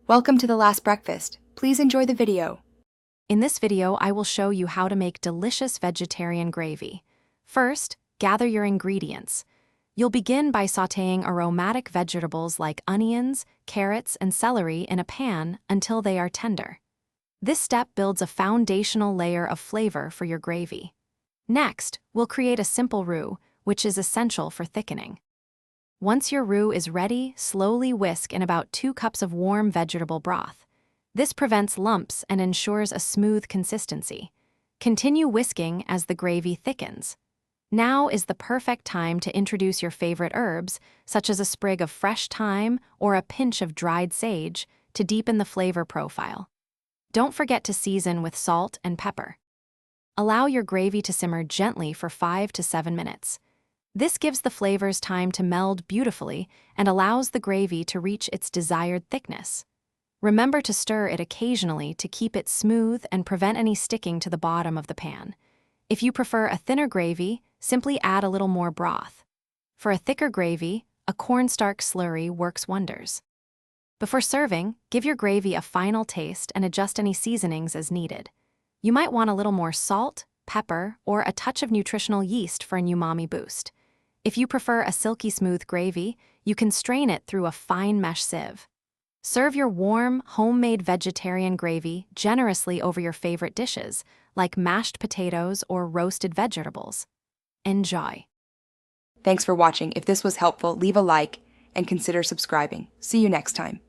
Welcome to The Last Breakfast. Please enjoy the video. In this video, I will show you how to make delicious vegetarian gravy. First, gather your ingredients. You'll begin by sautéing aromatic vegetables like onions, carrots, and celery in a pan until they are tender. This step builds a foundational layer of flavor for your gravy. Next, we'll create a simple roux, which is essential for thickening. Once your roux is ready, slowly whisk in about 2 cups of warm vegetable broth. This prevents lumps and ensures a smooth consistency. Continue whisking as the gravy thickens. Now is the perfect time to introduce your favorite herbs, such as a sprig of fresh thyme or a pinch of dried sage, to deepen the flavor profile. Don't forget to season with salt and pepper. Allow your gravy to simmer gently for 5 to 7 minutes. This gives the flavors time to meld beautifully and allows the gravy to reach its desired thickness. Remember to stir it occasionally to keep it smooth and prevent any sticking to the bottom of the pan. If you prefer a thinner gravy, simply add a little more broth. For a thicker gravy, a cornstarch slurry works wonders. Before serving, give your gravy a final taste and adjust any seasonings as needed. You might want a little more salt, pepper, or a touch of nutritional yeast for an umami boost. If you prefer a silky smooth gravy, you can strain it through a fine mesh sieve. Serve your warm, homemade vegetarian gravy generously over your favorite dishes, like mashed potatoes or roasted vegetables. Enjoy. Thanks for watching. If this was helpful, leave a like and consider subscribing. See you next time.